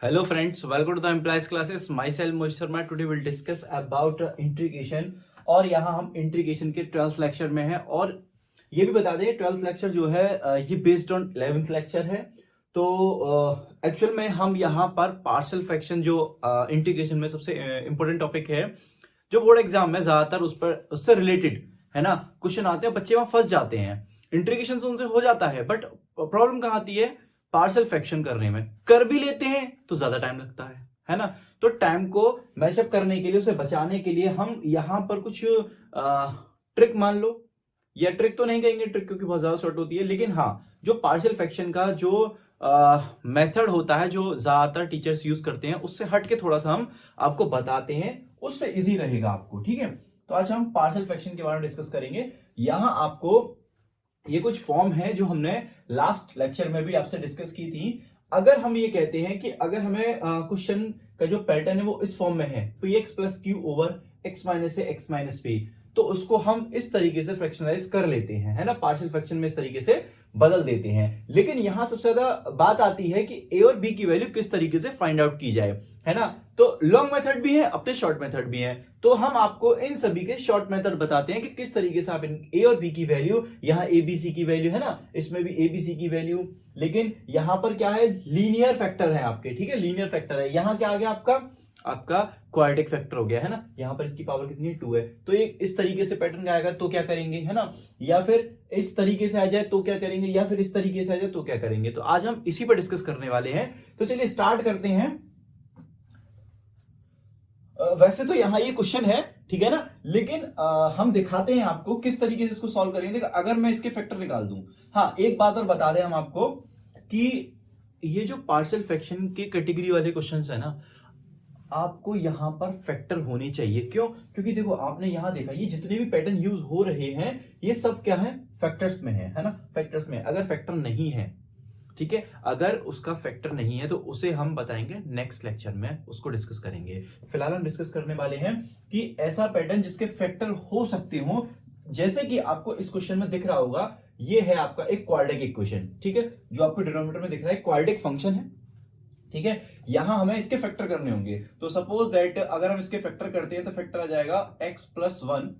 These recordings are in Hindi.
Hello friends, welcome to the Implies classes. Myself Mohit Sharma. Today we'll discuss about integration और यहाँ हम इंट्रीगेशन के 12th लेक्चर में हैं और ये भी बता दें 12th लेक्चर जो है ये बेस्ड ऑन 11th लेक्चर है। तो एक्चुअल में हम यहाँ पर पार्शियल फ्रैक्शन जो इंट्रीगेशन में सबसे इंपॉर्टेंट टॉपिक है जो बोर्ड एग्जाम में ज्यादातर उस पर उससे रिलेटेड है ना क्वेश्चन आते हैं, बच्चे वहां फंस जाते हैं। इंट्रीगेशन से उनसे हो जाता है बट प्रॉब्लम कहाँ आती है, पार्शियल फ्रैक्शन करने में। कर भी लेते हैं तो ज्यादा टाइम लगता है ना। तो टाइम को मैशअप करने के लिए, उसे बचाने के लिए हम यहां पर कुछ ट्रिक मान लो, या ट्रिक तो नहीं कहेंगे ट्रिक क्योंकि बहुत ज्यादा शॉर्ट होती है, लेकिन हाँ जो पार्शियल फ्रैक्शन का जो मेथड होता है जो ज्यादातर टीचर्स यूज करते हैं उससे हट के थोड़ा सा हम आपको बताते हैं, उससे इजी रहेगा आपको। ठीक है, तो आज हम पार्शियल फ्रैक्शन के बारे में डिस्कस करेंगे। यहां आपको ये कुछ फॉर्म है जो हमने लास्ट लेक्चर में भी आपसे डिस्कस की थी। अगर हम ये कहते हैं कि अगर हमें क्वेश्चन का जो पैटर्न है वो इस फॉर्म में है, p x plus q over x minus a x minus p, तो उसको हम इस तरीके से फ्रैक्शनलाइज कर लेते हैं, है ना। पार्शियल फ्रैक्शन में इस तरीके से बदल देते हैं। लेकिन यहां सबसे ज्यादा बात आती है कि ए और बी की वैल्यू किस तरीके से फाइंड आउट की जाए, है ना। तो लॉन्ग मेथड भी है, अपने शॉर्ट मेथड भी है। तो हम आपको इन सभी के शॉर्ट मेथड बताते हैं कि किस तरीके से आप ए और बी की वैल्यू, यहाँ एबीसी की वैल्यू है ना, इसमें भी एबीसी की वैल्यू, लेकिन यहां पर क्या है, लीनियर फैक्टर है आपके। ठीक है, लीनियर फैक्टर है। यहां क्या आ गया आपका क्वाड्रेटिक फैक्टर हो गया, है ना। यहां पर इसकी पावर कितनी है, 2 है। तो ये इस तरीके से पैटर्न आएगा तो क्या करेंगे, है ना। या फिर इस तरीके से आ जाए तो क्या करेंगे, या फिर इस तरीके से आ जाए तो क्या करेंगे। तो आज हम इसी पर डिस्कस करने वाले हैं। तो चलिए स्टार्ट करते हैं। वैसे तो यहां ये क्वेश्चन है, ठीक है ना, लेकिन हम दिखाते हैं आपको किस तरीके से इसको सॉल्व करेंगे। देखो अगर मैं इसके फैक्टर निकाल दूं, हाँ एक बात और बता दें हम आपको कि ये जो पार्शियल फ्रैक्शन के कैटेगरी वाले क्वेश्चंस है ना, आपको यहां पर फैक्टर होने चाहिए। क्यों? क्योंकि देखो आपने यहां देखा ये जितने भी पैटर्न यूज हो रहे हैं ये सब क्या है, फैक्टर्स में है ना। फैक्टर्स में अगर फैक्टर नहीं है, ठीक है, अगर उसका फैक्टर नहीं है तो उसे हम बताएंगे नेक्स्ट लेक्चर में, उसको डिस्कस करेंगे। फिलहाल हम डिस्कस करने वाले हैं कि ऐसा पैटर्न जिसके फैक्टर हो सकते हो, जैसे कि आपको इस क्वेश्चन में दिख रहा होगा, ये है आपका एक क्वाड्रेटिक इक्वेशन, ठीक है, जो आपको डिनोमिनेटर में दिख रहा है क्वाड्रेटिक फंक्शन है। ठीक है, यहां हमें इसके फैक्टर करने होंगे। तो सपोज दैट अगर हम इसके फैक्टर करते हैं तो फैक्टर आ जाएगा x plus 1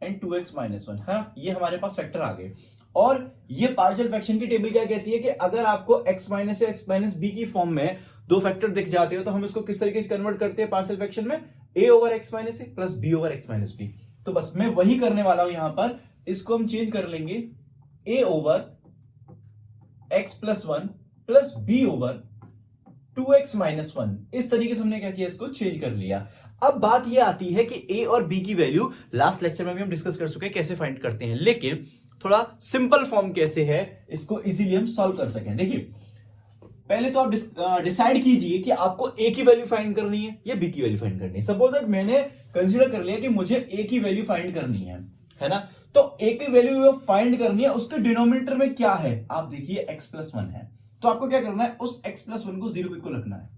and 2x minus 1। हाँ, ये हमारे पास फैक्टर आ गए। और ये पार्शियल फ्रैक्शन की टेबल क्या कहती है कि अगर आपको x माइनस या x माइनस बी की फॉर्म में दो फैक्टर दिख जाते हो तो हम इसको किस तरीके से कन्वर्ट करते हैं पार्शियल फ्रैक्शन में, a over x minus A plus b over x minus B. तो बस मैं वही करने वाला हूं यहां पर, इसको हम चेंज कर लेंगे a over x plus 1 plus b over 2x minus 1। इस तरीके से हमने क्या किया, इसको चेंज कर लिया। अब बात यह आती है कि a और b की वैल्यू लास्ट लेक्चर में भी हम डिस्कस कर चुके हैं कैसे फाइंड करते हैं, लेकिन थोड़ा सिंपल फॉर्म कैसे है इसको इजीली हम सॉल्व कर सकें। देखिए पहले तो आप डिसाइड कीजिए कि आपको a की वैल्यू फाइंड करनी है या b की वैल्यू फाइंड करनी है। सपोज दैट मैंने कंसीडर कर लिया कि मुझे a की वैल्यू फाइंड करनी है ना। तो a की वैल्यू फाइंड करनी है, उसके डिनोमिनेटर में क्या है, आप देखिए x प्लस 1 है। तो आपको क्या करना है, उस x प्लस 1 को 0 को इक्वल रखना है,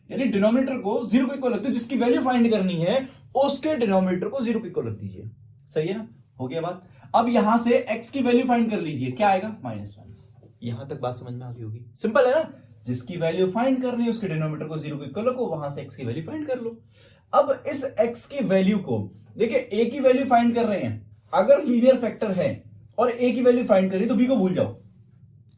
यानी डिनोमिनेटर को 0 को इक्वल रखते हो, जिसकी वैल्यू फाइंड करनी है उसके डिनोमिनेटर को 0 को इक्वल रख दीजिए। सही है ना, हो गया बात। अब यहां से x की वैल्यू फाइंड कर लीजिए, क्या आएगा, माइनस 1। यहां तक बात समझ में आ गई होगी, सिंपल है ना। जिसकी वैल्यू फाइंड करनी है उसके डिनोमिनेटर को 0 को इक्वल रखो, वहां से x की वैल्यू फाइंड कर लो। अब इस x की वैल्यू को देखिए, a की वैल्यू फाइंड कर रहे हैं, अगर लीनियर फैक्टर है और a की वैल्यू फाइंड करी तो b को भूल जाओ,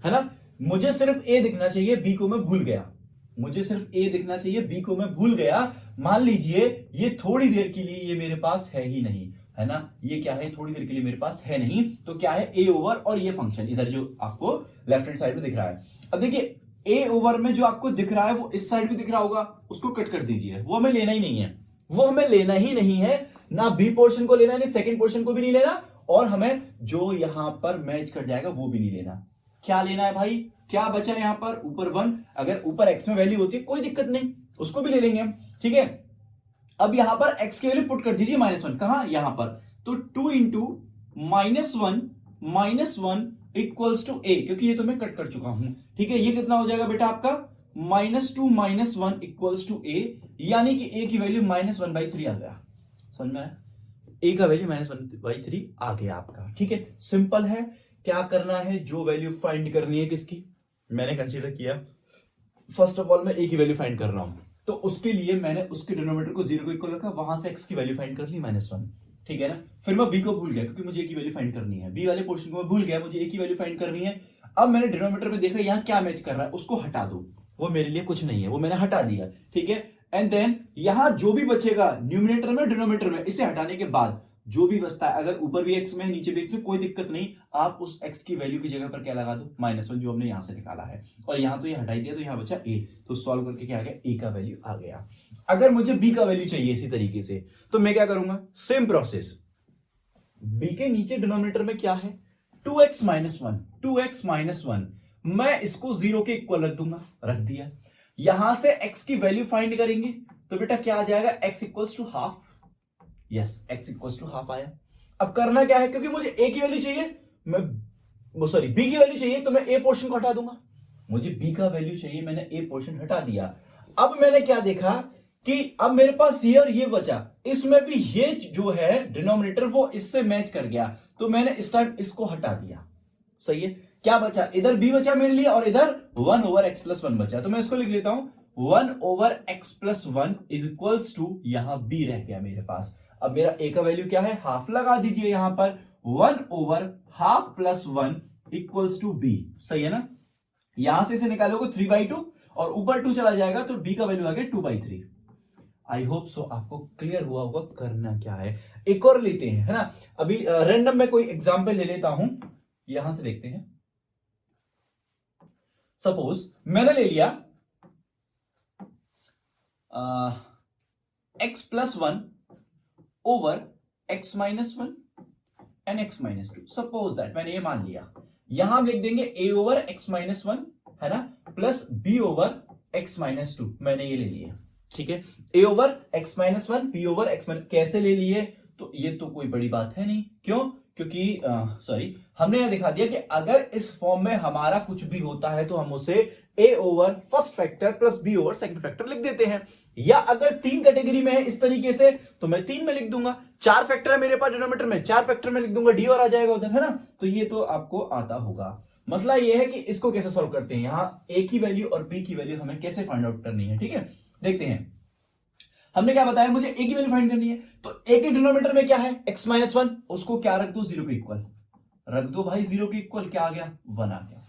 है ना। मुझे सिर्फ a दिखना चाहिए, b को मैं भूल गया। मुझे सिर्फ a दिखना चाहिए, b को मैं भूल गया। मान लीजिए ये थोड़ी देर के लिए ये मेरे पास है ही नहीं, है ना। ये क्या है, थोड़ी देर के लिए मेरे पास है नहीं, तो क्या है a ओवर, और ये फंक्शन इधर जो आपको लेफ्ट हैंड साइड में दिख रहा है। अब देखिए a ओवर में जो आपको दिख रहा है वो इस साइड भी दिख रहा होगा, उसको कट कर दीजिए, वो हमें लेना ही नहीं है, वो हमें लेना ही नहीं है, ना बी पोर्शन को लेना है, सेकंड पोर्शन को भी नहीं लेना, और हमें जो यहां पर मैच कर जाएगा वो भी नहीं लेना। क्या लेना है भाई, क्या बचा यहां पर, ऊपर 1, अगर ऊपर x में वैल्यू होती है कोई दिक्कत नहीं, उसको भी ले लेंगे हम, ठीक है। अब यहां पर x की वैल्यू पुट कर दीजिए -1, कहां, यहां पर। तो 2 इंटू -1 इक्वल्स टू a, क्योंकि ये तो मैं कट कर चुका हूं, ठीक है। ये कितना हो जाएगा बेटा आपका, -2 -1 इक्वल्स टू a, यानी कि a की वैल्यू -1/3 आ गया। समझ में आया, a का वैल्यू -1/3 आ गया आपका, ठीक है। सिंपल है। क्या करना है, जो वैल्यू फाइंड करनी है किसकी, मैंने कंसीडर किया फर्स्ट ऑफ ऑल मैं ए की वैल्यू फाइंड कर रहा हूं, तो उसके लिए मैंने उसके डिनोमिनेटर को 0 को इक्वल रखा, वहां से x की वैल्यू फाइंड कर ली -1, ठीक है ना। फिर मैं b को भूल गया क्योंकि मुझे a की वैल्यू फाइंड करनी है, b वाले पोर्शन को मैं भूल गया, मुझे a की वैल्यू फाइंड करनी है। अब मैंने डिनोमिनेटर में देखा यहां क्या मैच कर रहा है, उसको हटा दो, वो मेरे लिए कुछ नहीं है, वो मैंने हटा दिया, ठीक है। एंड देन यहां जो भी बचेगा न्यूमिनेटर में डिनोमिनेटर में, इसे हटाने के बाद जो भी बचता है, अगर ऊपर भी x में है नीचे भी x में, कोई दिक्कत नहीं, आप उस x की वैल्यू की जगह पर क्या लगा दो, -1, जो हमने यहां से निकाला है, और यहां तो ये हटाई दिया, तो यहां बचा a, तो सॉल्व करके क्या आ गया, a का वैल्यू आ गया। अगर मुझे b का वैल्यू चाहिए इसी तरीके से, तो मैं क्या करूंगा, सेम प्रोसेस, b के नीचे डिनोमिनेटर में क्या है, 2x - 1, 2x - 1, मैं इसको 0 के इक्वल रख दूंगा, रख दिया। यहां से x की वैल्यू फाइंड करेंगे, तो बेटा क्या आ जाएगा, x equals to half, yes x equals to half आया। अब करना क्या है, क्योंकि मुझे a की वैल्यू चाहिए, मैं सॉरी b की वैल्यू चाहिए, तो मैं a पोर्शन को हटा दूंगा, मुझे b का वैल्यू चाहिए, मैंने a पोर्शन हटा दिया। अब मैंने क्या देखा कि अब मेरे पास ये और ये बचा, इसमें भी ये जो है डिनोमिनेटर वो इससे मैच कर गया, तो मैंने इस टाइम इसको हटा दिया, सही है। क्या बचा, इधर b बचा मेरे लिए, और इधर 1/x+1 बचा, तो मैं इसको लिख लेता हूं, 1/x+1 इज इक्वल्स टू, यहां b रह गया मेरे पास। अब मेरा a का वैल्यू क्या है, हाफ लगा दीजिए यहां पर, 1/12+1 इक्वल्स टू b, सही है ना। यहां से इसे निकालोगे 3/2, और ऊपर 2 चला जाएगा, तो b का वैल्यू आ गया 2/3। आई होप सो आपको क्लियर हुआ होगा करना क्या है। एक और लेते हैं, है ना, अभी रैंडम में कोई एग्जांपल ले लेता हूं, यहां से देखते हैं। सपोज मैंने ले लिया x+1 over x-1 and x-2, suppose that मैंने ये मान लिया। यहां हम लिख देंगे a ओवर x-1, है ना, प्लस b ओवर x-2, मैंने ये ले लिया, ठीक है। a over x-1, b over x-, कैसे ले लिए, तो ये तो कोई बड़ी बात है नहीं, क्यों, क्योंकि सॉरी, हमने यह दिखा दिया कि अगर इस फॉर्म में हमारा कुछ भी होता है तो हम उसे a over first factor plus b over second factor लिख देते हैं, या अगर 3 कैटेगरी में है इस तरीके से, तो मैं 3 में लिख दूंगा। 4 फैक्टर है मेरे पास डिनोमिनेटर में, 4 फैक्टर में लिख दूंगा, d और आ जाएगा उधर, है ना। तो ये तो आपको आता होगा। मसला ये है कि इसको कैसे सॉल्व करते हैं, यहां a की वैल्यू और b की वैल्यू हमें कैसे फाइंड आउट करनी है, ठीक है। देखते हैं, हमने क्या बताया, मुझे a की वैल्यू फाइंड करनी है, तो a के डिनोमिनेटर में क्या है, x-1, उसको क्या रख दो, 0 के इक्वल रख दो भाई, 0 के इक्वल, क्या आ गया, 1 आ गया,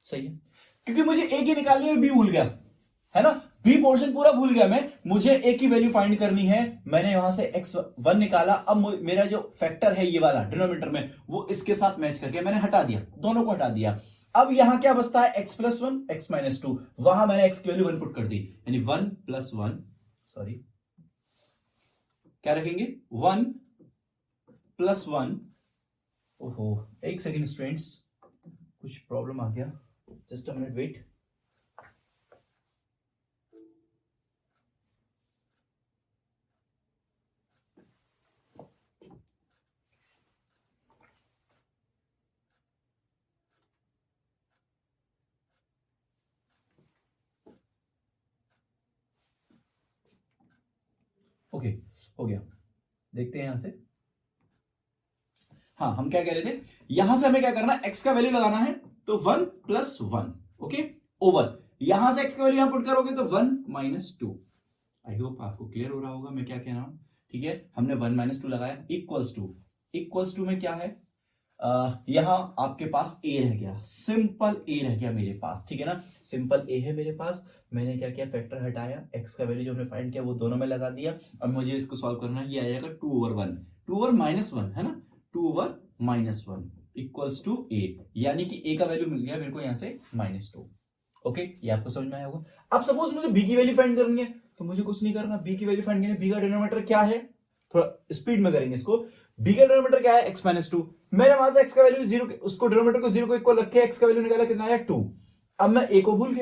सही है। क्योंकि मुझे a की निकालने में b भूल गया, है ना, b पोर्शन पूरा भूल गया मैं, मुझे a की वैल्यू फाइंड करनी है, मैंने यहां से x1 निकाला। अब मेरा जो फैक्टर है ये वाला डिनोमिनेटर में, वो इसके साथ मैच करके मैंने हटा दिया, दोनों को हटा दिया। अब यहां क्या बचता है, x+1 x-2, वहां मैंने x की वैल्यू 1 पुट कर दी, यानी 1+1, सॉरी क्या रखेंगे, 1+1, ओहो एक सेकेंड स्टूडेंट्स, कुछ प्रॉब्लम आ गया, just a minute wait. Okay, हो गया, देखते हैं यहां से। हाँ, हम क्या कह रहे थे, यहां से हमें क्या करना है, x का वैल्यू लगाना है, तो 1+1, ओके, ओवर, यहां से x का वैल्यू यहां पुट करोगे तो 1-2। आई होप आपको क्लियर हो रहा होगा मैं क्या कह रहा हूं, ठीक है। हमने 1-2 लगाया, इक्वल्स टू में क्या है, यहां आपके पास a रह गया, सिंपल a रह गया मेरे पास, ठीक है ना, सिंपल a है मेरे पास। मैंने क्या किया, फैक्टर हटाया, x का वैल्यू जो हमने फाइंड किया वो दोनों में लगा दिया। अब मुझे इसको सॉल्व करना है, ये आएगा 2/1, 2/-1, है ना, 2/-1 इक्वल्स टू a, यानी कि a का वैल्यू मिल गया मेरे को यहां से -2। ओके, ये आपको समझ में आया होगा। अब सपोज मुझे b की वैल्यू फाइंड करनी है, तो मुझे कुछ नहीं करना, b की वैल्यू फाइंड करनी है, b का डिनोमिनेटर क्या है, थोड़ा स्पीड में करेंगे इसको। b का डिनोमिनेटर क्या है, x-2, मैंने वहां से x का वैल्यू 0, उसको डिनोमिनेटर को 0 को इक्वल रखे, x का वैल्यू निकाला, कितना आया 2। अब मैं a को भूल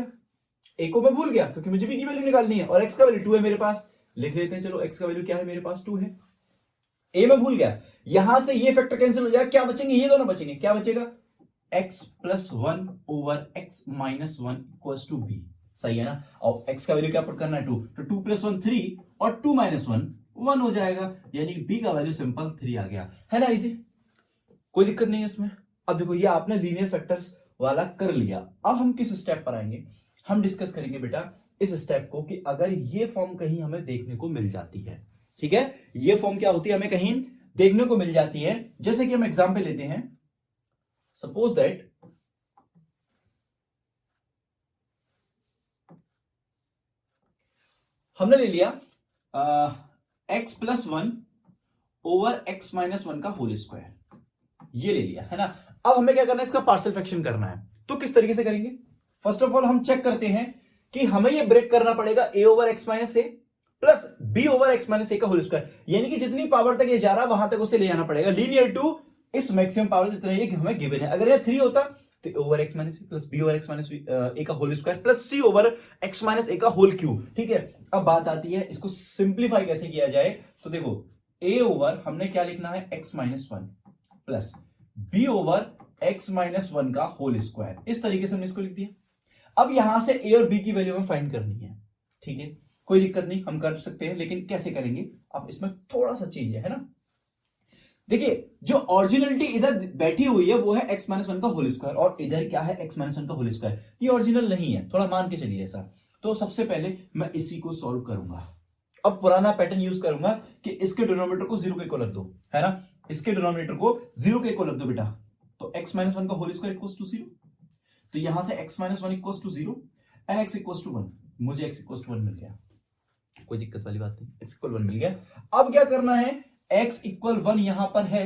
गया, क्योंकि मुझे b की वैल्यू निकालनी है, और x का वैल्यू 2 है मेरे पास, लिख लेते हैं, चलो x का वैल्यू क्या है मेरे पास, 2 है। a में भूल गया, यहां से ये फैक्टर कैंसिल हो जाएगा, क्या बचेंगे, ये दोनों बचेंगे, क्या बचेगा, x+1 over x-1 equals to b, सही है ना। और x का वैल्यू क्या पुट करना है, 2, तो 2+1 3, और 2-1 1 हो जाएगा, यानी b का वैल्यू सिंपल 3 आ गया, है ना, इजी, कोई दिक्कत नहीं है इसमें। अब देखो, ये आपने लीनियर फैक्टर्स वाला कर लिया, अब हम किस स्टेप पर आएंगे, हम डिस्कस करेंगे बेटा इस स्टेप को कि अगर ये फॉर्म कहीं हमें देखने को मिल जाती है, ठीक है, ये फॉर्म क्या होती है, हमें कहीं देखने को मिल जाती है। जैसे कि हम एग्जांपल लेते हैं, सपोज दैट हमने ले लिया x plus 1 over x minus 1 का होल स्क्वायर, ये ले लिया है ना। अब हमें क्या करना है, इसका पार्शियल फ्रैक्शन करना है। तो किस तरीके से करेंगे, फर्स्ट ऑफ ऑल हम चेक करते हैं कि हमें ये ब्रेक करना पड़ेगा a over x minus A plus b over x minus a का होल स्क्वायर, यानी कि जितनी पावर तक ये जा रहा है वहां तक उसे ले जाना पड़ेगा लीनियर टू इस मैक्सिमम पावर जितना ये हमें गिवन है। अगर ये 3 होता तो over x minus plus b over x minus a का whole square plus c over x minus a का होल क्यूब, ठीक है। अब बात आती है इसको सिंप्लीफाई कैसे किया जाए। तो देखो a ओवर हमने क्या लिखना है, x minus 1 plus b over x minus 1 का होल स्क्वायर, इस तरीके से हमने इसको लिख दिया। अब यहां से a और b की वैल्यू हमें फाइंड करनी है, ठीक है, कोई दिक्कत नहीं, हम कर सकते हैं, लेकिन कैसे करेंगे, अब इसमें थोड़ा सा चेंज है ना। देखिए जो ओरिजिनलिटी इधर बैठी हुई है वो है x माइनस 1 का होल स्क्वायर, और इधर क्या है x माइनस 1 का होल स्क्वायर, ये ओरिजिनल नहीं है, थोड़ा मान के चलिए ऐसा। तो सबसे पहले मैं इसी को सॉल्व करूंगा। अब पुराना पैटर्न यूज करूंगा कि इसके डिनोमिनेटर को 0 के इक्वल रख दो, है ना, इसके डिनोमिनेटर को 0 के इक्वल रख दो बेटा। तो x माइनस 1 का होल स्क्वायर इक्वल्स टू 0, तो यहां से x minus 1 equals to 0 and x equals to 1, मुझे x इक्वल्स टू 1 मिल गया, कोई दिक्कत वाली बात नहीं, x इक्वल 1 मिल गया। अब क्या करना है, x इक्वल 1 यहां पर है,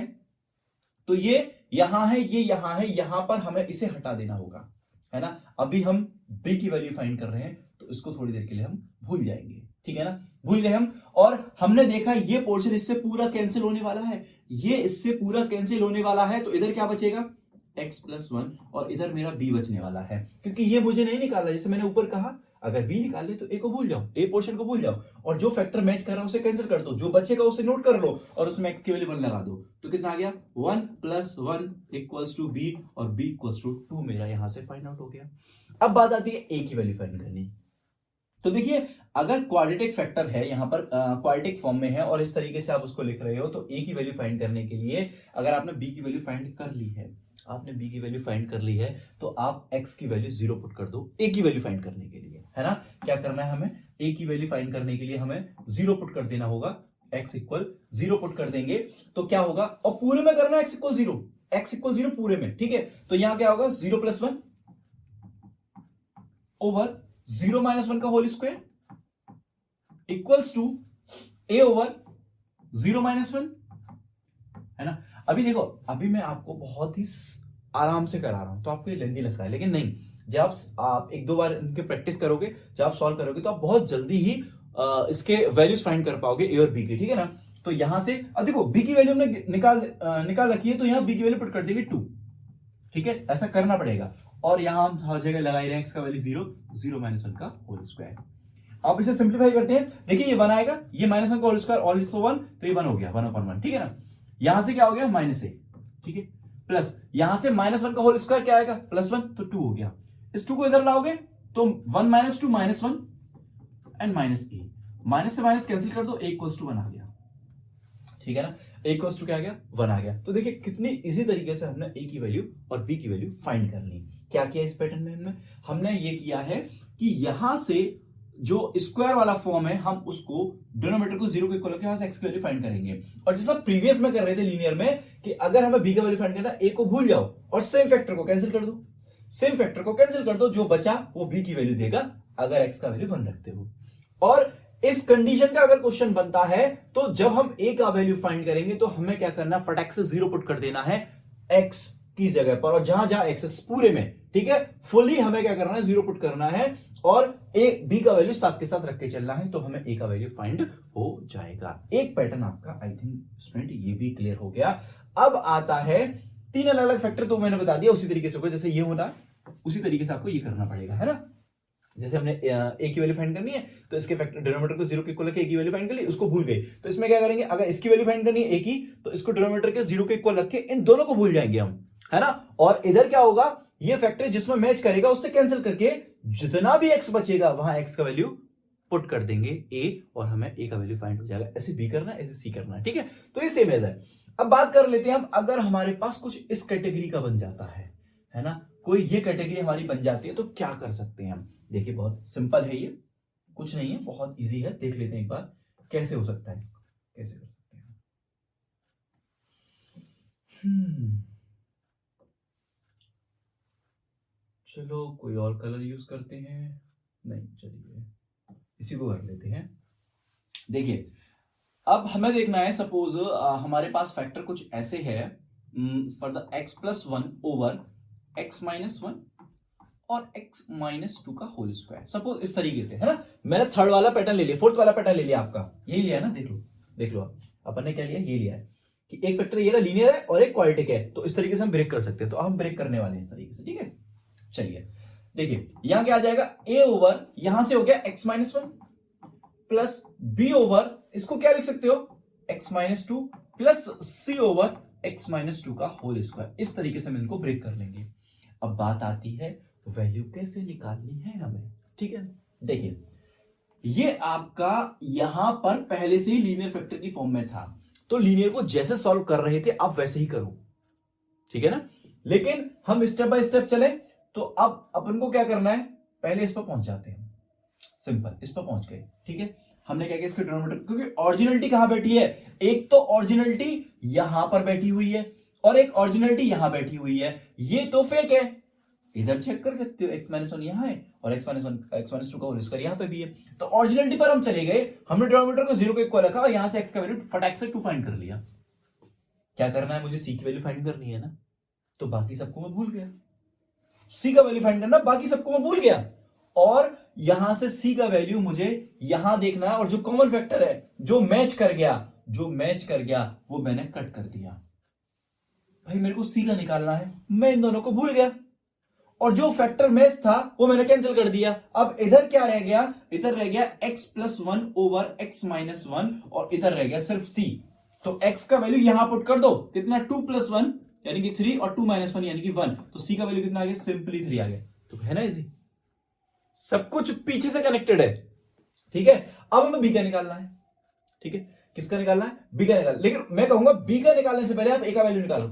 तो ये यहां है, ये यहां है, यहां पर हमें इसे हटा देना होगा, है ना। अभी हम b की वैल्यू फाइंड कर रहे हैं, तो इसको थोड़ी देर के लिए हम भूल जाएंगे, ठीक है ना, भूल गए हम। और हमने देखा ये पोर्शन इससे पूरा कैंसिल होने वाला है, ये इससे पूरा कैंसिल होने वाला है, तो इधर क्या बचेगा, x प्लस 1, और इधर मेरा b बचने वाला है, क्योंकि ये मुझे नहीं निकाला, जैसे मैंने ऊपर कहा अगर b निकाल ले तो a को भूल जाओ, a पोर्शन को भूल जाओ, और जो फैक्टर मैच कर रहा है उसे कैंसिल कर दो, जो बचेगा उसे नोट कर लो और उसमें x की वैल्यू 1 लगा दो। तो कितना आ गया, 1 प्लस 1 इक्वल्स टू b, और b इक्वल्स टू 2 मेरा यहां से फाइंड आउट हो गया। अब बात आती है a की वैल्यू फाइंड करनी। तो देखिए अगर क्वाड्रेटिक फैक्टर है यहां पर, क्वाड्रेटिक फॉर्म में है और इस तरीके से आप उसको लिख रहे हो, तो a की वैल्यू फाइंड करने के लिए अगर आपने b की वैल्यू फाइंड कर ली है, आपने b की वैल्यू फाइंड कर ली है, तो आप x की वैल्यू 0 पुट कर दो a की वैल्यू फाइंड करने के लिए, है ना। क्या करना है हमें, a की वैल्यू फाइंड करने के लिए हमें 0 पुट कर देना होगा, x इक्वल 0 पुट कर देंगे तो क्या होगा, और पूरे में करना है x इक्वल 0, x इक्वल 0 पूरे में, ठीक है। तो यहां क्या होगा, 0 प्लस 1 ओवर 0 माइनस 1 का whole square equals to a over 0 minus 1, है ना। अभी देखो, अभी मैं आपको बहुत ही आराम से करा रहा हूं, तो आपको ये लेंदी लग रहा है, लेकिन नहीं, जब आप एक दो बार इनके प्रैक्टिस करोगे, जब आप सॉल्व करोगे, तो आप बहुत जल्दी ही इसके वैल्यूज फाइंड कर पाओगे ए और बी की, ठीक है ना। तो यहां से अब देखो बी की वैल्यू हमने निकाल रखी है, तो यहां बी की वैल्यू पुट कर देंगे 2, ठीक है, ऐसा करना पड़ेगा। और यहां हम हर जगह लगा रहे हैं x का वैल्यू 0, 0 माइनस 1 का होल स्क्वायर। अब इसे सिंप्लीफाई करते हैं, देखिए ये 1 आएगा, ये माइनस 1 का होल स्क्वायर ऑल्सो 1, तो ये 1 हो गया, 1/1, ठीक है ना। यहां से क्या हो गया, माइनस ए, ठीक है, प्लस यहां से माइनस 1 का होल स्क्वायर क्या आएगा, प्लस 1, तो 2 हो गया। इस 2 को इधर लाओगे तो 1 minus 2 minus 1 and minus A, minus से माइनस कैंसिल कर दो, a इक्वल्स टू 1 आ गया, ठीक है ना, a इक्वल्स टू क्या आ गया, 1 आ गया। तो देखिए कितनी इजी तरीके से हमने a की वैल्यू और b की वैल्यू फाइंड कर ली। क्या किया इस पैटर्न में हमने ये किया है कि यहां से जो स्क्वायर वाला फॉर्म है हम उसको डिनोमिनेटर को 0 के इक्वल करके यहां से x की वैल्यू फाइंड करेंगे। और जैसा प्रीवियस में कर रहे थे लीनियर में कि अगर हमें b का वैल्यू फाइंड करना, a को भूल जाओ और सेम फैक्टर को कैंसिल कर दो, सेम फैक्टर को कैंसिल कर दो, जो बचा वो b की वैल्यू देगा अगर x का वैल्यू 1 रखते हो। और इस कंडीशन का अगर क्वेश्चन बनता है तो जब हम a का वैल्यू फाइंड करेंगे तो हमें क्या करना, फटाक से 0 पुट कर देना है x की जगह पर, और जहां जहां x पूरे में, ठीक है, फुली हमें क्या करना है, 0 पुट करना है, और b का वैल्यू साथ के साथ रख के चलना है, तो हमें a का वैल्यू फाइंड हो जाएगा। एक पैटर्न आपका आई थिंक स्टूडेंट ये भी क्लियर हो गया। अब आता है 3 अलग अलग फैक्टर, तो मैंने बता दिया उसी तरीके से, जैसे ये होना उसी तरीके से आपको ये करना पड़ेगा, है ना। जैसे हमने a की वैल्यू फाइंड करनी है तो इसके फैक्टर डिनोमिनेटर को 0 के इक्वल रख के a की वैल्यू फाइंड कर ली, उसको भूल गए, तो इसमें क्या करेंगे, अगर इसकी वैल्यू फाइंड करनी है a की, तो इसको डिनोमिनेटर के 0 के इक्वल रख के इन दोनों को भूल जाएंगे हम, है ना। और इधर क्या होगा, ये फैक्टर जिसमें मैच करेगा उससे कैंसिल करके जितना भी x बचेगा वहां x का वैल्यू पुट कर देंगे a, और हमें a का वैल्यू फाइंड हो जाएगा। ऐसे b करना है, ऐसे c करना है, ठीक है। तो ये सेम है। अब बात कर लेते हैं हम, अगर हमारे पास कुछ इस कैटेगरी का बन जाता है, है ना, कोई ये कैटेगरी हमारी बन जाती है, तो क्या कर सकते हैं हम? देखिए बहुत सिंपल है, ये कुछ नहीं है, बहुत इजी है। देख लेते हैं एक बार कैसे हो सकता है, इसको कैसे कर सकते हैं। चलो कोई और कलर यूज करते हैं, नहीं चलिए इसी को कर लेते हैं। देखिए अब हमें देखना है, सपोज हमारे पास फैक्टर कुछ ऐसे है, for the x plus one over x minus one और x माइनस टू का होल स्क्वायर, सपोज इस तरीके से, है ना। मैंने थर्ड वाला पैटर्न ले लिया, फोर्थ वाला पैटर्न ले लिया, आपका यही लिया है ना, देख लो आप, अपन ने क्या लिया, ये लिया है कि एक फैक्टर ये लीनियर है और एक क्वाड्रेटिक है, तो इस तरीके से हम ब्रेक कर सकते हैं। तो हम ब्रेक करने वाले हैं इस तरीके से, ठीक है। चलिए देखिए यहां क्या आ जाएगा, a ओवर यहां से हो गया x minus one plus b over, इसको क्या लिख सकते हो, x minus two plus c over x minus two का होल स्क्वायर। इस तरीके से हम इनको ब्रेक कर लेंगे। अब बात आती है वैल्यू कैसे निकालनी है हमें, ठीक है। देखिए ये आपका यहां पर पहले से ही लीनियर फैक्टर की फॉर्म में था, तो लीनियर को जैसे सॉल्व कर रहे थे आप वैसे ही करो, ठीक है ना। लेकिन हम स्टेप बाय स्टेप चले, तो अब अपन को क्या करना है, पहले इस पर पहुंच जाते हैं, सिंपल इस पर पहुंच गए, ठीक है। हमने क्या किया, इसके डिनोमिनेटर, क्योंकि ओरिजिनलिटी कहां बैठी है, एक तो ओरिजिनलिटी यहां पर बैठी हुई है और एक ओरिजिनलिटी यहां बैठी हुई है, ये तो फेक है, इधर चेक कर सकते हो, x माइनस वन यहां है और x माइनस टू का होल स्क्वायर यहां पे भी है। तो ओरिजिनलिटी पर हम चले गए, हमने डिनोमिनेटर को जीरो के इक्वल रखा और यहां से x का वैल्यू फटाक से 2 फाइंड कर लिया। क्या करना है, मुझे c की वैल्यू फाइंड करनी है ना, तो बाकी सबको मैं भूल गया, c का वैल्यू फाइंड करना, बाकी सबको मैं भूल गया, और यहां से c का वैल्यू मुझे यहां देखना है, और जो कॉमन फैक्टर है जो मैच कर गया वो मैंने कट कर दिया। भाई मेरे को c का निकालना है, मैं इन दोनों को भूल गया, और जो फैक्टर मैच था वो मैंने कैंसिल कर दिया। अब इधर क्या रह गया, इधर रह गया x plus one over x minus one, और इधर रह गया सिर्फ c। तो x का वैल्यू यहां पुट कर दो, कितना 2 प्लस वन यानी कि 3 और 2 माइनस वन यानी कि 1, तो c का वैल्यू कितना आ गया, सिंपली 3 आ गया। तो है ना इजी, सब कुछ पीछे से कनेक्टेड है, ठीक है। अब हमें b का निकालना है, ठीक है, किसका निकालना है, b का निकालना। लेकिन मैं कहूंगा b का निकालने से पहले आप a का वैल्यू निकालो,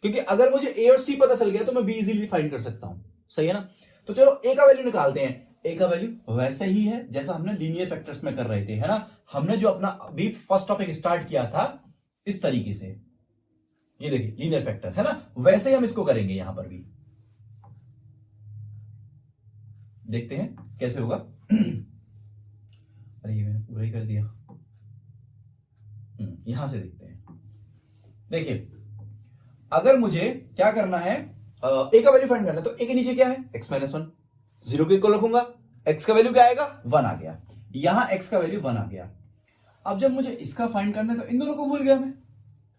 क्योंकि अगर मुझे a और c पता चल गया तो मैं b इजीली फाइंड कर सकता हूं, सही है ना। तो चलो a का वैल्यू निकालते हैं। a का वैल्यू वैसे ही है जैसा हमने लीनियर फैक्टर्स में कर रहे थे, है ना। हमने जो अपना अभी फर्स्ट टॉपिक स्टार्ट किया था इस तरीके से, ये देखिए लीनियर फैक्टर है ना, वैसे ही हम इसको करेंगे यहां पर भी। देखते हैं कैसे होगा। अरे ये मैंने पूरा ही कर दिया, यहां से देखते हैं। देखिए अगर मुझे क्या करना है, a का वैल्यू फाइंड करना है, तो a के नीचे क्या है, x माइनस वन, जीरो के इक्वल रखूंगा, x का वैल्यू क्या आएगा, 1 आ गया, यहां x का वैल्यू 1 आ गया। अब जब मुझे इसका फाइंड करना है तो इन दोनों को भूल गया मैं,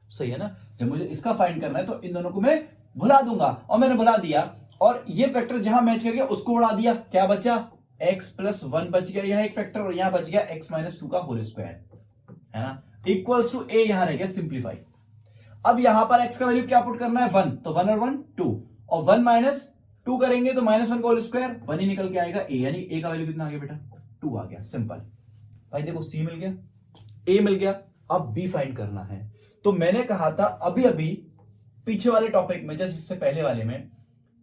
सही है ना। जब मुझे इसका फाइंड करना है तो इन दोनों को मैं भुला दूंगा, और मैंने भुला दिया, और ये फैक्टर जहां मैच कर गया उसको उड़ा दिया, क्या बचा, x प्लस वन बच गया, यह एक फैक्टर, और यहां बच गया x माइनस टू का होल स्क्वायर, है ना, इक्वल्स टू a, यहां रह गया सिंप्लीफाई। अब यहां पर x का वैल्यू क्या पुट करना है, 1, तो 1 और 1 2, और 1 माइनस 2 करेंगे तो माइनस 1 का होल स्क्वायर, 1 ही निकल के आएगा, a, यानी a का वैल्यू कितना आ गया बेटा, 2 आ गया, सिंपल। भाई देखो c मिल गया, a मिल गया, अब b फाइंड करना है। तो मैंने कहा था अभी अभी पीछे वाले टॉपिक में, जैसे इससे पहले वाले में,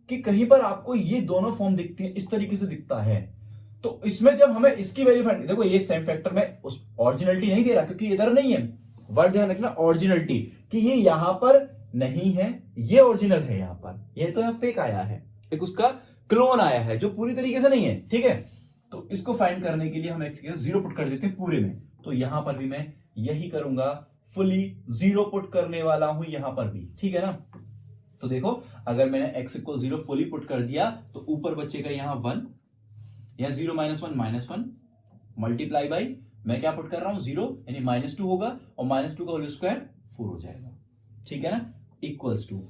कि कहीं पर आपको ये दोनों फॉर्म दिखती है, इस तरीके से दिखता है, तो इसमें जब हमें इसकी वैल्यू फाइंड, देखो ये सेम फैक्टर में उस ओरिजिनलिटी नहीं दे रहा क्योंकि इधर नहीं है, वर्ड ध्यान रखना ओरिजिनलिटी, कि ये यहां पर नहीं है, ये ओरिजिनल है यहां पर, ये तो यहां फेक आया है, एक उसका क्लोन आया है जो पूरी तरीके से नहीं है, ठीक है। तो इसको फाइंड करने के लिए हम एक्स की जीरो पुट कर देते हैं पूरे में, तो यहां पर भी मैं यही करूंगा, फुली जीरो पुट करने वाला हूं यहां पर भी, ठीक है ना। तो देखो अगर मैंने x को 0 फुली पुट कर दिया तो ऊपर बचेगा यहां 1, यहां 0 माइनस वन मल्टीप्लाई बाई, मैं क्या पुट कर रहा हूं 0, यानी -2 होगा, और -2 का होल स्क्वायर 4 हो जाएगा, ठीक है ना, इक्वल्स टू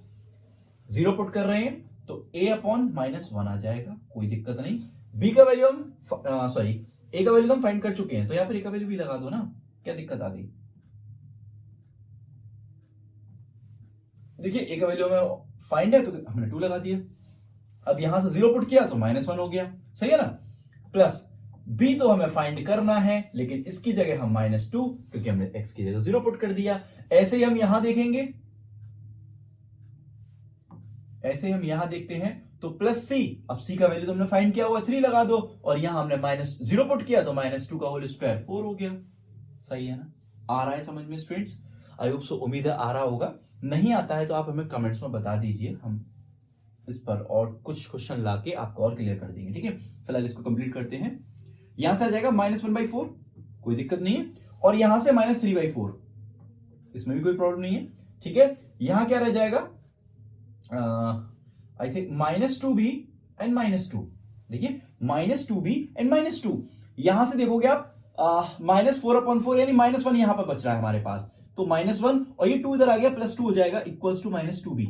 0 पुट कर रहे हैं तो a अपॉन -1 आ जाएगा, कोई दिक्कत नहीं। b का वैल्यू हम सॉरी a का वैल्यू हम फाइंड कर चुके हैं, तो यहां पर a का वैल्यू भी लगा दो ना, क्या दिक्कत आ गई। देखिए a का वैल्यू हमें फाइंड है तो हमने 2 लगा दिया, अब यहां से 0 पुट किया तो -1 हो गया, सही है ना। प्लस b तो हमें फाइंड करना है, लेकिन इसकी जगह हम -2, क्योंकि हमने x की जगह 0 पुट कर दिया। ऐसे ही हम यहां देखेंगे, ऐसे ही हम यहां देखते हैं तो प्लस सी, अब सी का वैल्यू तो हमने फाइंड किया हुआ 3 लगा दो, और यहां हमने -0 पुट किया तो -2 का होल स्क्वायर 4 हो गया। सही है ना? आ रहा है समझ में स्टूडेंट्स? आई होप सो, उम्मीद है आ रहा होगा। नहीं आता है तो आप हमें कमेंट्स में बता दीजिए, हम इस पर और कुछ क्वेश्चन लाके आपको और क्लियर कर देंगे। ठीक है, फिलहाल इसको कंप्लीट करते हैं। यहां से आ जाएगा -1/4, कोई दिक्कत नहीं है, और यहां से -3/4, इसमें भी कोई प्रॉब्लम नहीं है। ठीक है, यहां क्या रह जाएगा, आई थिंक -2b एंड -2। देखिए -2b एंड -2, यहां से देखोगे आप -4/4 यानी -1 यहां पर बच रहा है हमारे पास, तो -1 और ये 2 इधर आ गया, +2 हो जाएगा, इक्वल्स टू -2b,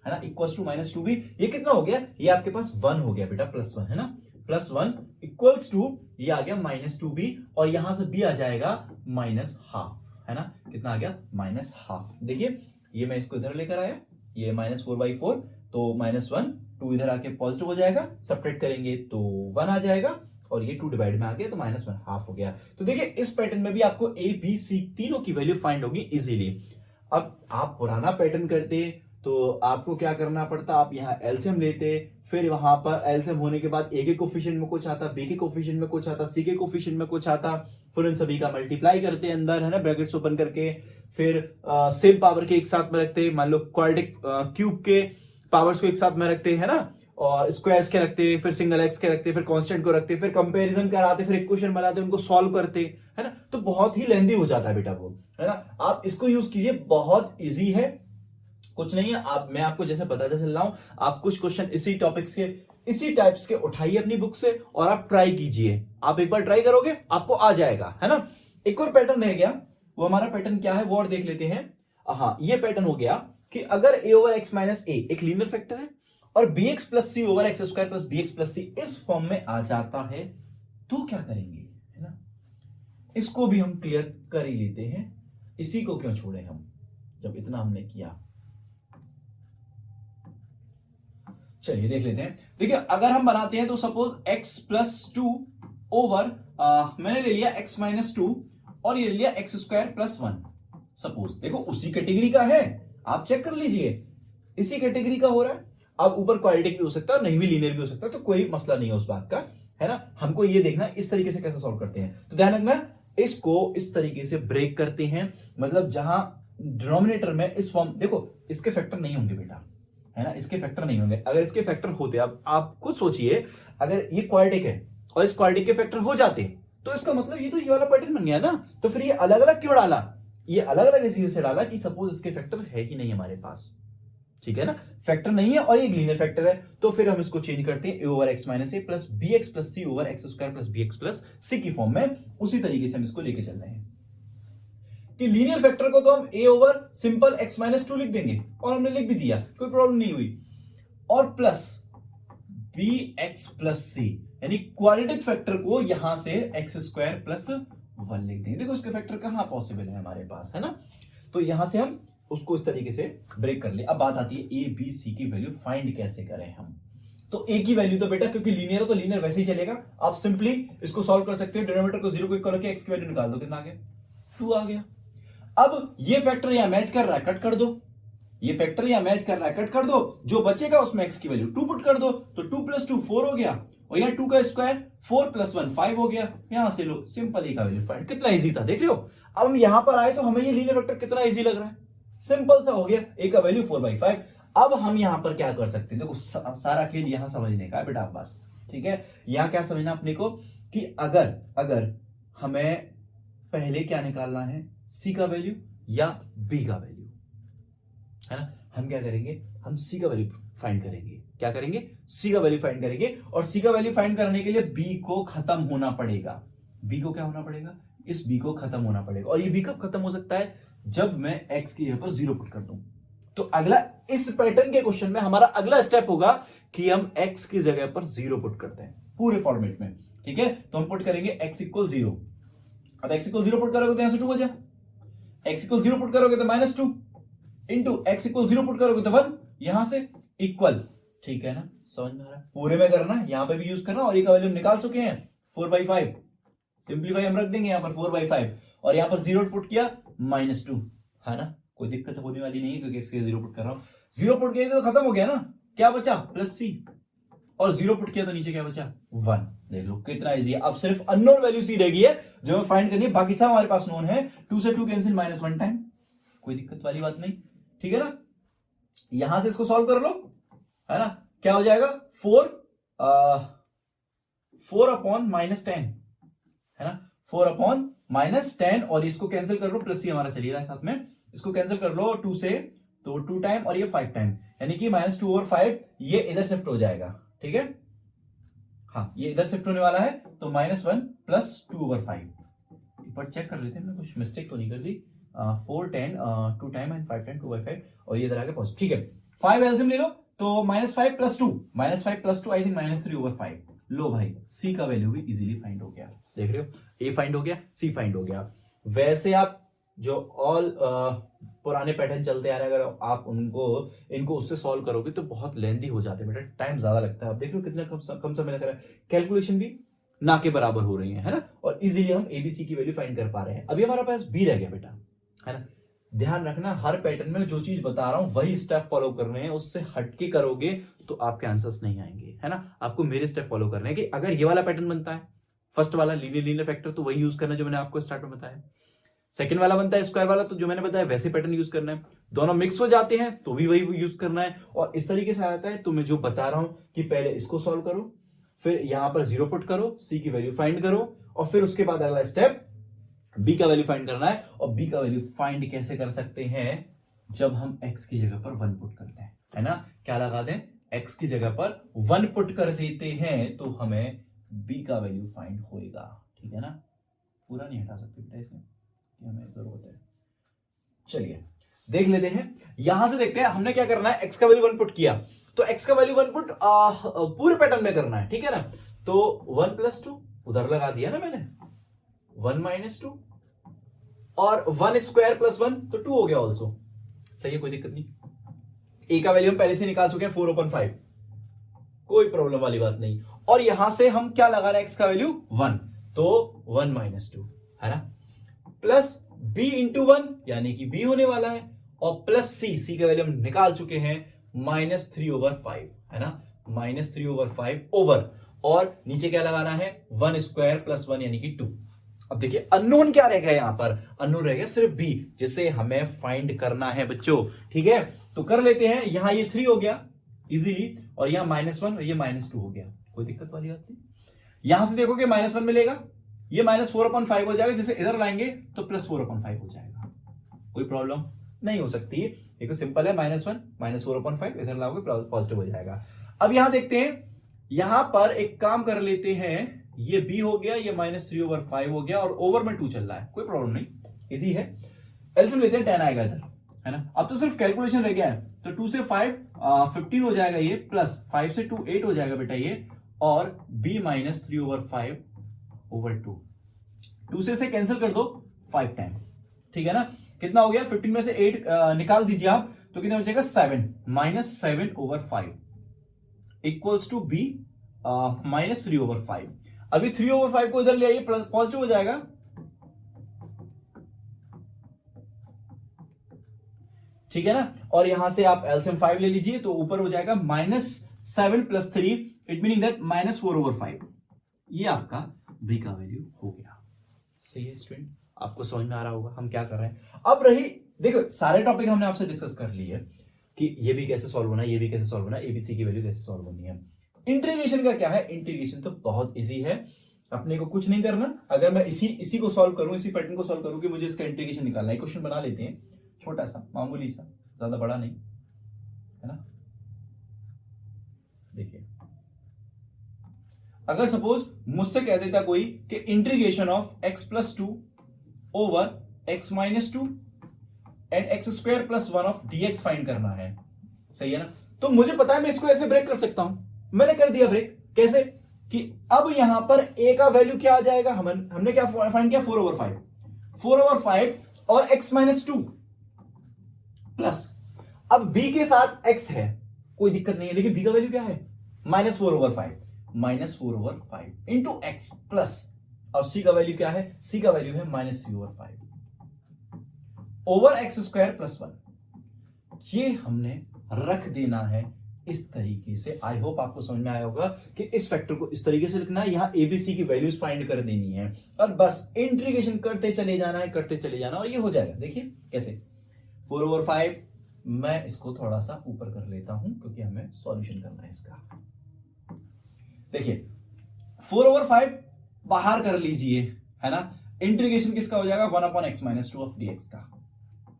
है ना, इक्वल्स टू -2b। ये कितना हो गया, ये आपके पास 1 हो गया बेटा, +1 है ना, +1 इक्वल्स टू ये आ गया -2b, और यहां से b आ जाएगा -12, है ना, कितना आ गया, -12। देखिए ये मैं इसको इधर लेकर आया, ये -4/4, तो -1, 2 इधर आके पॉजिटिव हो जाएगा, सब्ट्रैक्ट करेंगे तो 1 आ जाएगा, और ये 2 डिवाइड में आ गया तो -1/2 हो गया। तो देखिए इस पैटर्न में भी आपको ए बी सी तीनों की वैल्यू फाइंड होगी इजीली। अब आप पुराना पैटर्न करते तो आपको क्या करना पड़ता, आप यहाँ एलसीएम लेते, फिर वहां पर एलसीएम होने के बाद ए के कोफिशिएंट में कुछ आता, बी के कोफिशिएंट में कुछ आता, सी के कोफिशिएंट में कुछ आता, फिर उन सभी का मल्टीप्लाई करते अंदर, है ना, ब्रैकेट्स ओपन करके, फिर सेम पावर के एक साथ में रखते, मान लो क्वाड्रेटिक क्यूब के पावर्स को एक साथ में रखते हैं ना, और स्क्वायर्स के रखते, फिर सिंगल एक्स के रखते, फिर कांस्टेंट को रखते, फिर कंपैरिजन कराते, फिर इक्वेशन बनाते, उनको सॉल्व करते, है ना, तो बहुत ही लेंदी हो जाता है बेटा वो, है ना। आप इसको यूज कीजिए, बहुत इजी है, कुछ नहीं है। आप, मैं आपको जैसे बताता चल रहा हूं, आप कुछ क्वेश्चन इसी टॉपिक से, इसी टाइप्स के उठाइए अपनी बुक से, और आप ट्राई कीजिए। आप एक बार ट्राई करोगे आपको आ जाएगा, है ना। एक और पैटर्न रह गया, वो हमारा पैटर्न क्या है वो और देख लेते हैं। हाँ, ये पैटर्न हो गया कि अगर a over x minus a एक लीनियर फैक्टर है, और bx plus c over x square plus bx plus c इस फॉर्म में आ जाता है, तो क्या करेंगे, है ना। इसको भी हम क्लियर कर ही लेते हैं, इसी को क्यों छोड़े हम, जब इतना हमने किया। चलिए देख लेते हैं। देखिए अगर हम बनाते हैं तो सपोज x प्लस 2 ओवर, मैंने ले लिया x माइनस 2, और ये ले लिया एक्स स्क्वायर प्लस 1। सपोज देखो उसी कैटेगरी का है, आप चेक कर लीजिए, इसी कैटेगरी का हो रहा है। अब ऊपर क्वाड्रेटिक भी हो सकता है, नहीं भी लीनियर भी हो सकता है, तो कोई मसला नहीं है उस बात का, है ना। हमको ये देखना इस तरीके से कैसे सॉल्व करते हैं। तो ध्यान रखना, इसको इस तरीके से ब्रेक करते हैं, मतलब जहां डिनोमिनेटर में इस फॉर्म, देखो इसके फैक्टर नहीं होंगे बेटा, है ना, इसके फैक्टर नहीं होंगे। अगर इसके फैक्टर होते, अब आप खुद सोचिए, अगर ये क्वाड्रेटिक है और इस क्वाड्रेटिक के फैक्टर हो जाते, तो इसका मतलब ये तो ये वाला पैटर्न बन गया ना। तो फिर ये अलग अलग क्यों डाला, ये अलग अलग इसी से डाला कि सपोज इसके फैक्टर है ही नहीं हमारे पास, ठीक है ना, फैक्टर नहीं है और ये लीनियर फैक्टर है, तो फिर हम इसको चेंज करते हैं a over x minus A plus b x plus c over x square plus b x plus c की फॉर्म में। उसी तरीके से हम इसको लेके चल रहे हैं कि लीनियर फैक्टर को तो हम a over simple x minus 2 लिख देंगे, और हमने लिख भी दिया, कोई प्रॉब्लम नहीं हुई, और प्लस बी एक्स प्लस सी, यानी क्वाड्रेटिक फैक्टर को यहां से एक्स स्क्वायर प्लस 1 लिख देंगे। देखो इसके फैक्टर कहां पॉसिबल है हमारे पास, है ना, तो यहां से हम उसको इस तरीके से ब्रेक कर ले। अब बात आती है ए बी सी की वैल्यू फाइंड कैसे करें हम। तो ए की वैल्यू तो बेटा क्योंकि लीनियर है तो लीनियर वैसे ही चलेगा, आप सिंपली इसको सॉल्व कर सकते हो, डिनोमिनेटर को 0 को इक्वल करके एक्स की वैल्यू निकाल दो, कितना आ गया, 2 आ गया। अब ये फैक्टर यहां मैच कर रहा है, कट कर दो, ये फैक्टर यहां मैच कर रहा है, कट कर दो, जो बचेगा उसमें एक्स की वैल्यू 2 पुट कर दो, तो 2 प्लस 2 4 हो गया, और यहां 2 का स्क्वायर 4 प्लस 1 5 हो गया। यहां से लो सिंपल ए का वैल्यू फाइंड, कितना इजी था देख रहे हो। अब हम यहां पर आए तो हमें ये लीनियर वेक्टर कितना इजी लग रहा है, सिंपल सा हो गया, ए का वैल्यू 4/5। अब हम यहां पर क्या कर सकते हैं, देखो सारा खेल यहां समझने का है बेटा बस, ठीक है। यहां क्या समझना अपने को कि अगर हमें पहले क्या निकालना है, सी का वैल्यू या बी का वैल्यू, है ना, हम क्या करेंगे, हम सी का वैल्यू फाइंड करेंगे। क्या करेंगे, सी का वैल्यू फाइंड करेंगे, और सी का वैल्यू फाइंड करने के लिए बी को खत्म होना पड़ेगा। बी को क्या होना पड़ेगा, इस बी को खत्म होना पड़ेगा, और ये बी कब खत्म हो सकता है, जब मैं x की जगह पर 0 पुट कर दूं। तो अगला इस पैटर्न के क्वेश्चन में हमारा अगला स्टेप होगा कि हम x की जगह पर 0 पुट करते हैं पूरे फॉर्मेट में, ठीक है। तो हम पुट करेंगे x इक्वल 0। अब x इक्वल 0 पुट करोगे तो यहां से 2 बचा, x इक्वल 0 पुट करोगे तो -2 इंटू x इक्वल 0 पुट करोगे तो 1, यहां से इक्वल, ठीक है ना, समझ में आ रहा है। पूरे में करना, यहां पे भी यूज करना, और ये का वैल्यू निकाल चुके हैं 4/5, सिंपलीफाई हम रख देंगे यहां पर 4/5, और यहां पर 0 पुट किया -2, है ना, कोई दिक्कत होने वाली नहीं है क्योंकि x के 0 पुट कर रहा हूं, 0 पुट किया तो खत्म हो गया ना, क्या बचा प्लस सी, और 0 पुट किया तो नीचे क्या बचा 1। देख लो कितना इजी है। अब सिर्फ अननोन वैल्यू सी रहेगी है जो हमें फाइंड करनी है, बाकी सब हमारे पास नोन है। 2 से 2 कैंसिल, -1 टाइम, कोई दिक्कत वाली बात नहीं, ठीक है ना। यहां से इसको सॉल्व कर लो, है ना, क्या हो जाएगा 4 अपॉन -10, है ना, 4 अपॉन -10, और इसको कैंसिल कर लो, प्लस सी हमारा चलिए रहा है साथ में, इसको कैंसिल कर लो 2 से, तो 2 टाइम और ये 5 टाइम, यानी कि -2/5 ये इधर शिफ्ट हो जाएगा, ठीक है। हाँ, ये इधर शिफ्ट होने वाला है, तो -1 + 2/5। एक बार चेक कर लेते हैं, कुछ मिस्टेक तो नहीं कर दी। 4 10 2 टाइम एंड 5 टाइम 2/5, और ये इधर आके पॉजिटिव, ठीक है। 5 एलसीएम ले लो, तो -5 + 2, -5 + 2 आई थिंक -3/5। लो भाई, सी का वैल्यू भी इजीली फाइंड हो गया, देख रहे हो, ए फाइंड हो गया, सी फाइंड हो गया। वैसे आप जो ऑल पुराने पैटर्न चलते आ रहे हैं, अगर आप इनको उससे सॉल्व करोगे तो बहुत लेंथी हो जाते हैं बेटा, टाइम ज्यादा लगता है। आप देख लो कितना कम समय लग रहा है, कैलकुलेशन भी ना के बराबर हो रही है ना, और इजीली हम एबीसी की वैल्यू फाइंड कर पा रहे हैं। अभी हमारे पास बी रह गया बेटा, है ना। ध्यान रखना, हर पैटर्न में जो चीज बता रहा हूं वही स्टेप फॉलो करने हैं, उससे हटके करोगे तो आपके आंसर्स नहीं आएंगे, है ना। आपको मेरे स्टेप फॉलो करने हैं कि अगर ये वाला पैटर्न बनता है, फर्स्ट वाला लीनियर फैक्टर, तो वही यूज करना जो मैंने आपको स्टार्ट में बताया। सेकंड वाला बनता है स्क्वायर वाला, तो जो मैंने बताया वैसे पैटर्न यूज करना है। दोनों मिक्स हो जाते हैं तो भी वही यूज करना है, और इस तरीके से आता है। तो मैं जो बता रहा हूं कि पहले इसको सॉल्व करो, फिर यहां पर 0 पुट करो, सी की वैल्यू फाइंड करो, और फिर उसके बाद अगला स्टेप बी का वैल्यू फाइंड करना है। और बी का वैल्यू फाइंड कैसे कर सकते हैं, जब हम एक्स की जगह पर 1 पुट करते हैं, है ना। क्या लगा दें, एक्स की जगह पर 1 पुट कर देते हैं तो हमें बी का वैल्यू फाइंड होएगा, ठीक है ना। पूरा नहीं हटा सकते बेटा इसमें, हमें जरूरत है। चलिए देख लेते हैं, यहां से देखते हैं हमने क्या करना है। एक्स का वैल्यू 1 पुट किया, तो एक्स का वैल्यू 1 पुट पूरे पैटर्न में करना है, ठीक है ना। तो 1 + 2 उधर लगा दिया ना मैंने, 1 - 2, और 1 स्क्वायर + 1 तो 2 हो गया ऑल्सो, सही है, कोई दिक्कत नहीं। ए का वैल्यू हम पहले से निकाल चुके हैं 4/5, कोई प्रॉब्लम वाली बात नहीं। और यहां से हम क्या लगा रहे हैं, एक्स का वैल्यू 1, तो 1 - 2, है ना, प्लस b × 1 यानी कि b होने वाला है, और प्लस सी का वैल्यू हम निकाल चुके हैं -3/5, है ना, -3/5 ओवर, और नीचे क्या लगाना है 1 स्क्वायर + 1 यानी कि 2। अब देखिए अननोन क्या रह गया, यहां पर अननोन रह गया सिर्फ b, जिसे हमें फाइंड करना है बच्चों, ठीक है। तो कर लेते हैं, यहां ये 3 हो गया इजीली, और यहां -1 और ये -2 हो गया, कोई दिक्कत वाली बात नहीं। यहां से देखोगे -1 मिलेगा, ये -4/5 हो जाएगा, जिसे इधर लाएंगे तो +4/5 हो जाएगा, कोई प्रॉब्लम नहीं हो सकती। देखो सिंपल है, -1 -4/5 इधर लाओगे पॉजिटिव हो जाएगा। अब यहां देखते हैं, यहां पर एक काम कर लेते हैं, ये b हो गया, ये -3/5 हो गया, और ओवर में 2 चल रहा है, कोई प्रॉब्लम नहीं, इजी है। एलसीएम लेते हैं, 10 आएगा इधर, है ना। अब तो सिर्फ कैलकुलेशन रह गया है, तो 2 से 5 15 हो जाएगा ये, प्लस 5 से 2 8 हो जाएगा बेटा ये, और b -3/5/2, 2 से कैंसिल कर दो 5 टाइम, ठीक है ना। कितना हो गया, 15 में से 8 निकाल दीजिए आप, तो कितना बचेगा 7, -7/5 इक्वल्स टू b -3/5। अभी 3/5 को इधर ले आइए, पॉजिटिव हो जाएगा, ठीक है ना। और यहां से आप एलसीएम 5 ले लीजिए, तो ऊपर हो जाएगा -7 + 3, इट मीनिंग दैट -4/5। ये आपका b का वैल्यू हो गया, सही है स्टूडेंट, आपको समझ में आ रहा होगा हम क्या कर रहे हैं। अब रही, देखो सारे टॉपिक हमने आपसे डिस्कस कर लिए कि ये भी कैसे सॉल्व होना है, ये भी कैसे सॉल्व होना है, एबीसी की वैल्यू कैसे सॉल्व होनी है। इंटीग्रेशन का क्या है, इंटीग्रेशन तो बहुत इजी है, अपने को कुछ नहीं करना। अगर मैं इसी को सॉल्व करूं, इसी पैटर्न को सॉल्व करूं कि मुझे इसका इंटीग्रेशन निकालना है, क्वेश्चन बना लेते हैं, छोटा सा मामूली सा, ज्यादा बड़ा नहीं, है ना। देखिए, अगर सपोज मुझसे कह देता कोई कि integration of x + 2 over x - 2 and x² + 1 of dx find करना है, सही है ना। तो मुझे पता है मैं इसको ऐसे ब्रेक कर सकता हूं, मैंने कर दिया ब्रेक। कैसे कि अब यहां पर a का वैल्यू क्या आ जाएगा, हमने क्या फाइंड किया 4/5 और x - 2 प्लस, अब b के साथ x है, कोई दिक्कत नहीं है, लेकिन b का वैल्यू क्या है -4/5 इंटू x प्लस, और c का वैल्यू क्या है, c का वैल्यू है -3/5 ओवर x² + 1। ये हमने रख देना है इस तरीके से। आई होप आपको समझ में आया होगा कि इस फैक्टर को इस तरीके से लिखना है, यहाँ एबीसी की वैल्यूज फाइंड कर देनी है और बस इंटीग्रेशन करते चले जाना है, करते चले जाना और ये हो जाएगा। देखिए कैसे, 4/5 मैं इसको थोड़ा सा ऊपर कर लेता हूं क्योंकि हमें सॉल्यूशन करना है इसका। देखिए 4/5 बाहर कर लीजिए, है ना। इंटीग्रेशन किसका हो जाएगा, 1/x - 2 ऑफ dx का,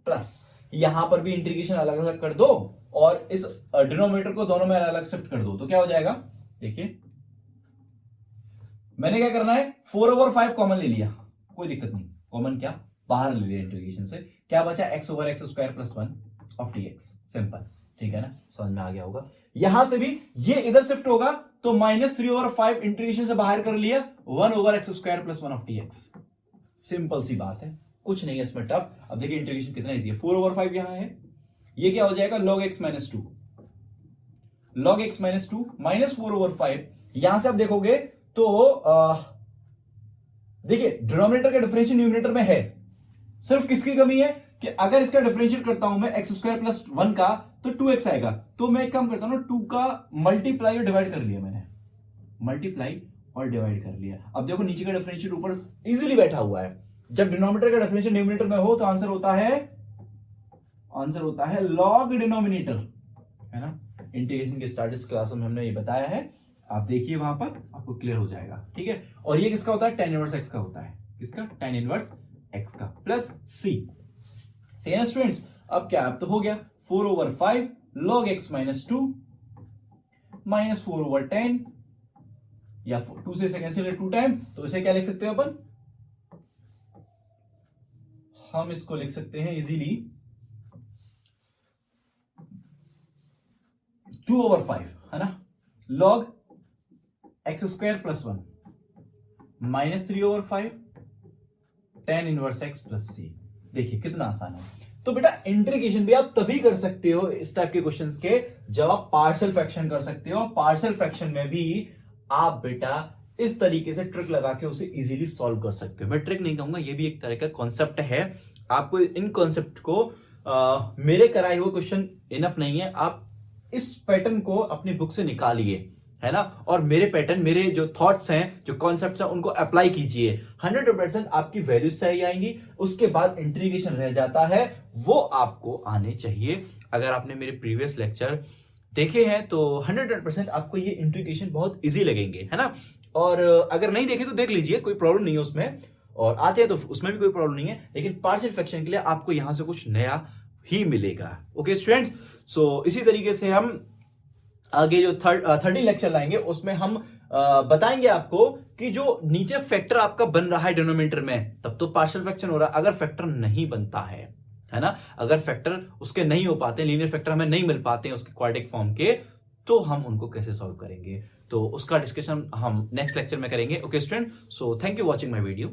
प्लस यहां पर भी इंटीग्रेशन अलग अलग कर दो और इस डिनोमिनेटर को दोनों में अलग अलग शिफ्ट कर दो तो क्या हो जाएगा। देखिए मैंने क्या करना है, 4/5 कॉमन ले लिया, कोई दिक्कत नहीं, कॉमन क्या बाहर ले लिया इंटीग्रेशन से, क्या बचा x/x² + 1 ऑफ dx, सिंपल, ठीक है ना, समझ में आ गया होगा। यहां से भी ये इधर शिफ्ट होगा तो -3/5 इंटीग्रेशन से बाहर कर लिया, 1/x² + 1 ऑफ dx, सिंपल सी बात है, कुछ नहीं है इसमें टफ। अब देखिए इंटीग्रेशन कितना इजी है, 4/5 यहां है, ये क्या हो जाएगा log x - 2, log x - 2 minus 4/5। यहां से आप देखोगे तो देखिए डिनोमिनेटर का डिफरेंशियल न्यूमरेटर में है, सिर्फ किसकी कमी है कि अगर इसका डिफरेंशियल करता हूं मैं x² + 1 का तो 2x आएगा, तो मैं एक काम करता हूं ना, 2 का मल्टीप्लाई और डिवाइड कर लिया, मैंने मल्टीप्लाई और डिवाइड कर लिया। अब देखो नीचे का डिफरेंशियल ऊपर इजीली बैठा हुआ है, जब डिनोमिनेटर का डिफरेंशियल न्यूमरेटर में हो तो आंसर होता है लॉग डिनोमिनेटर, है ना। इंटीग्रेशन के स्टैटिस्टिक्स क्लास में हमने ये बताया है, आप देखिए वहां पर आपको क्लियर हो जाएगा, ठीक है। और ये किसका होता है, tan इनवर्स x का होता है, किसका, tan इनवर्स x का, प्लस c। सही है स्टूडेंट्स, अब क्या, अब तो हो गया 4/5 log x - 2 माइनस 4/10 या 2 से सेकेंड से 2 टाइम, तो इसे क्या लिख सकते हो अपन, हम इसको लिख सकते हैं इजीली 2/5, है ना, log x² + 1 minus 3/5 tan inverse x + c। देखिए कितना आसान है। तो बेटा इंटीग्रेशन भी आप तभी कर सकते हो इस टाइप के क्वेश्चंस के जब आप पार्शियल फ्रैक्शन कर सकते हो। पार्शियल फ्रैक्शन में भी आप बेटा इस तरीके से ट्रिक लगा के उसे इजीली सॉल्व कर सकते हो। मैं ट्रिक नहीं कहूंगा, ये भी एक तरह का कॉन्सेप्ट है। आपको इन कॉन्सेप्ट को मेरे कराए हुए क्वेश्चन इनफ नहीं है, आप इस पैटर्न को अपनी बुक से निकालिए, है ना, और मेरे पैटर्न, मेरे जो थॉट्स हैं, जो कॉन्सेप्ट्स हैं, उनको अप्लाई कीजिए, 100% आपकी वैल्यूज सही आएंगी। उसके बाद इंटीग्रेशन रह जाता है, वो आपको आने चाहिए। अगर आपने मेरे प्रीवियस लेक्चर देखे हैं तो 100% आपको ये इंटीग्रेशन बहुत इजी लगेंगे, है ना। और अगर नहीं देखे तो देख लीजिए, कोई प्रॉब्लम नहीं है उसमें, और आते हैं तो उसमें भी कोई प्रॉब्लम नहीं है, लेकिन पार्शियल फ्रैक्शन के लिए आपको यहां से कुछ नया ही मिलेगा। ओके स्टूडेंट्स, सो इसी तरीके से हम आगे जो 30 लेक्चर लाएंगे उसमें हम बताएंगे आपको कि जो नीचे फैक्टर आपका बन रहा है डिनोमिनेटर में, तब तो पार्शियल फ्रैक्शन हो रहा है। अगर फैक्टर नहीं बनता है ना, अगर फैक्टर उसके नहीं हो पाते, लीनियर फैक्टर हमें नहीं मिल पाते हैं उसके क्वाड्रेटिक फॉर्म के, तो हम उनको कैसे सॉल्व करेंगे, तो उसका डिस्कशन हम नेक्स्ट लेक्चर में करेंगे। Okay student, so thank you watching my video.